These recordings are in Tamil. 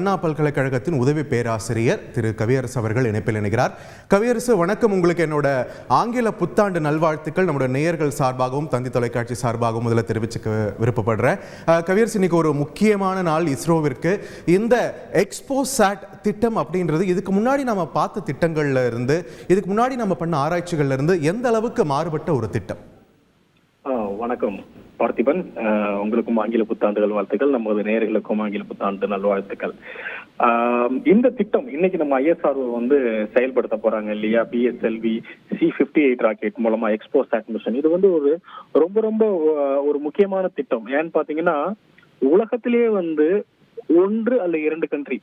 அண்ணா பல்கலைக்கழகத்தின் உதவி பேராசிரியர் திரு கவியரசு அவர்கள் இணைப்பில் இணைகிறார். கவியரசு, வணக்கம். உங்களுக்கு என்னோட ஆங்கில புத்தாண்டு நல்வாழ்த்துக்கள் நம்முடைய நேயர்கள் சார்பாகவும் தந்தி தொலைக்காட்சி சார்பாகவும் முதல்ல தெரிவிச்சுக்க விருப்பப்படுறேன். கவியரசு, இன்னைக்கு ஒரு முக்கியமான நாள் இஸ்ரோவிற்கு. இந்த எக்ஸ்போசாட் திட்டம் அப்படின்றது இதுக்கு முன்னாடி நம்ம பார்த்த திட்டங்கள்ல இருந்து, இதுக்கு முன்னாடி நம்ம பண்ண ஆராய்ச்சிகள்ல இருந்து எந்த அளவுக்கு மாறுபட்ட ஒரு திட்டம்? வணக்கம் பார்த்திபன், உங்களுக்கும் ஆங்கில புத்தாண்டுகள் வாழ்த்துக்கள், நமது நேயர்களுக்கும் ஆங்கில புத்தாண்டு நல்வாழ்த்துக்கள். இந்த திட்டம் இன்னைக்கு நம்ம ISRO வந்து செயல்படுத்த போறாங்க இல்லையா, PSLV C-58 ராக்கெட் மூலமா எக்ஸ்போசாட் மிஷன். இது வந்து ஒரு ரொம்ப ஒரு முக்கியமான திட்டம். ஏன்னு பாத்தீங்கன்னா, உலகத்திலேயே வந்து 1 அல்ல 2 கண்ட்ரி,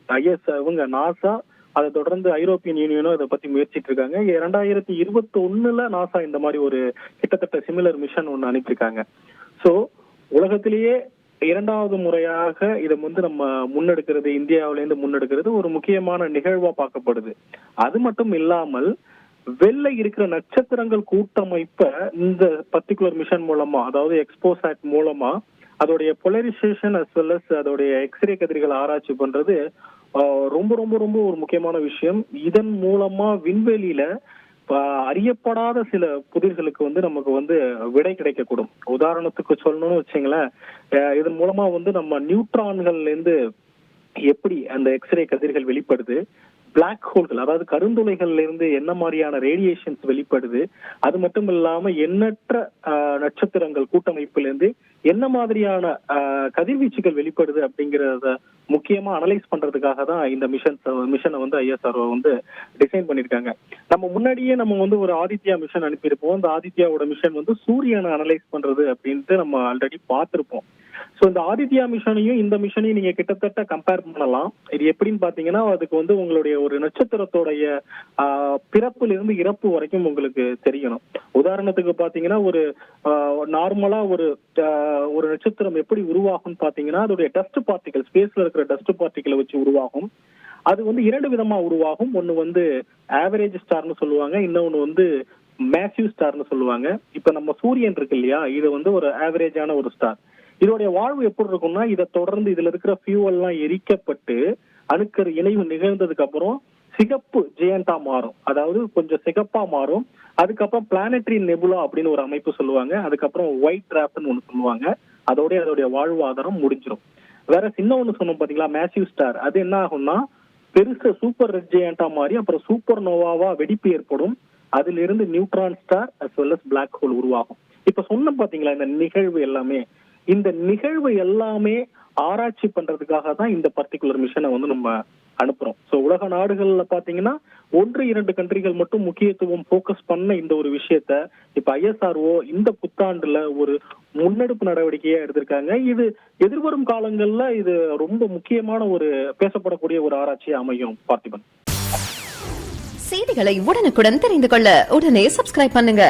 இவங்க நாசா, அதை தொடர்ந்து ஐரோப்பியன் யூனியனும் இதை பத்தி முயற்சிட்டு இருக்காங்க. 2021 நாசா இந்த மாதிரி ஒரு கிட்டத்தட்ட சிமிலர் மிஷன் ஒண்ணு அனுப்பியிருக்காங்க. சோ உலகத்திலேயே 2வது முறையாக இதை வந்து நம்ம முன்னெடுக்கிறது, இந்தியாவிலேருந்து முன்னெடுக்கிறது ஒரு முக்கியமான நிகழ்வா பார்க்கப்படுது. அது மட்டும் இல்லாமல் வெளில இருக்கிற நட்சத்திரங்கள் கூட்டமைப்ப இந்த பர்டிகுலர் மிஷன் மூலமா, அதாவது எக்ஸ்போசாட் மூலமா அதோடைய போலரைசேஷன் அஸ் வெல் அஸ் அதோடைய எக்ஸ்ரே கதிர்கள் ஆராய்ச்சி பண்றது ரொம்ப ஒரு முக்கியமான விஷயம். இதன் மூலமா விண்வெளியில அறியப்படாத சில புதிர்களுக்கு வந்து நமக்கு வந்து விடை கிடைக்கக்கூடும். உதாரணத்துக்கு சொல்லணும்னு வச்சுங்களேன், இதன் மூலமா வந்து நம்ம நியூட்ரான்கள்ல இருந்து எப்படி அந்த எக்ஸ்ரே கதிர்கள் வெளிப்படுது, பிளாக் ஹோல்கள் அதாவது கருந்துளைகள்ல இருந்து என்ன மாதிரியான ரேடியேஷன்ஸ் வெளிப்படுது, அது மட்டும் இல்லாம எண்ணற்ற நட்சத்திரங்கள் கூட்டமைப்புல இருந்து என்ன மாதிரியான கதிர்வீச்சுகள் வெளிப்படுது அப்படிங்கறத முக்கியமா அனலைஸ் பண்றதுக்காக தான் இந்த மிஷனை வந்து ISRO வந்து டிசைன் பண்ணிருக்காங்க. நம்ம முன்னாடியே நம்ம வந்து ஒரு ஆதித்யா மிஷன் அனுப்பியிருப்போம். அந்த ஆதித்யாவோட மிஷன் வந்து சூரியனை அனலைஸ் பண்றது அப்படின்ட்டு நம்ம ஆல்ரெடி பார்த்திருப்போம். சோ இந்த ஆதித்யா மிஷனையும் இந்த மிஷனையும் நீங்க கிட்டத்தட்ட கம்பேர் பண்ணலாம். இது எப்படின்னு பாத்தீங்கன்னா, அதுக்கு வந்து உங்களுடைய ஒரு நட்சத்திரத்தோடைய பிறப்புல இருந்து இறப்பு வரைக்கும் உங்களுக்கு தெரியணும். உதாரணத்துக்கு பாத்தீங்கன்னா, ஒரு நார்மலா ஒரு நட்சத்திரம் எப்படி உருவாகும் பாத்தீங்கன்னா, அதோடைய டஸ்ட் பார்ட்டிகல், ஸ்பேஸ்ல இருக்கிற டஸ்ட் பார்ட்டிகளை வச்சு உருவாகும். அது வந்து 2 விதமா உருவாகும். ஒன்னு வந்து ஆவரேஜ் ஸ்டார்னு சொல்லுவாங்க, இன்னொன்னு வந்து மேசிவ் ஸ்டார்னு சொல்லுவாங்க. இப்ப நம்ம சூரியன் இருக்கு இல்லையா, இது வந்து ஒரு ஆவரேஜான ஒரு ஸ்டார். இதோடைய வாழ்வு எப்படி இருக்கும்னா, இதை தொடர்ந்து இதுல இருக்கிற ஃபியூவல் எல்லாம் எரிக்கப்பட்டு அணுக்கரு இணைவு நிகழ்ந்ததுக்கு அப்புறம் சிகப்பு ஜெயண்டா மாறும், அதாவது கொஞ்சம் சிகப்பா மாறும். அதுக்கப்புறம் பிளானட்டரி நெபுலா அப்படின்னு ஒரு அமைப்பு சொல்லுவாங்க. அதுக்கப்புறம் ஒயிட் டிராப்ட்னு ஒண்ணு சொல்லுவாங்க. அதோடைய வாழ்வாதாரம் முடிஞ்சிடும். வேற சின்ன ஒண்ணு சொன்னோம் பாத்தீங்களா, மேசிவ் ஸ்டார். அது என்ன ஆகும்னா, பெருசு சூப்பர் ரெட் ஜெயண்டா மாறி அப்புறம் சூப்பர் நோவாவா வெடிப்பு ஏற்படும். அதுல இருந்து neutron star as well as black hole உருவாகும். இப்ப சொன்ன பாத்தீங்களா, இந்த நிகழ்வு எல்லாமே ஆராய்ச்சி பண்றதுக்காக தான் இந்த பர்டிகுலர் மிஷனை வந்து நம்ம அனுப்புறோம். சோ உலக நாடுகள்ல பாத்தீங்கன்னா 1-2 கண்ட்ரிகள் மட்டும் முக்கியத்துவம் போக்கஸ் பண்ண இந்த ஒரு விஷயத்த இப்ப ISRO இந்த புத்தாண்டுல ஒரு முன்னெடுப்பு நடவடிக்கையா எடுத்திருக்காங்க. இது எதிர்வரும் காலங்கள்ல இது ரொம்ப முக்கியமான ஒரு பேசப்படக்கூடிய ஒரு ஆராய்ச்சியா அமையும். பார்த்திபன், செய்திகளை உடனுக்குடன் தெரிந்து கொள்ள உடனே சப்ஸ்கிரைப் பண்ணுங்க.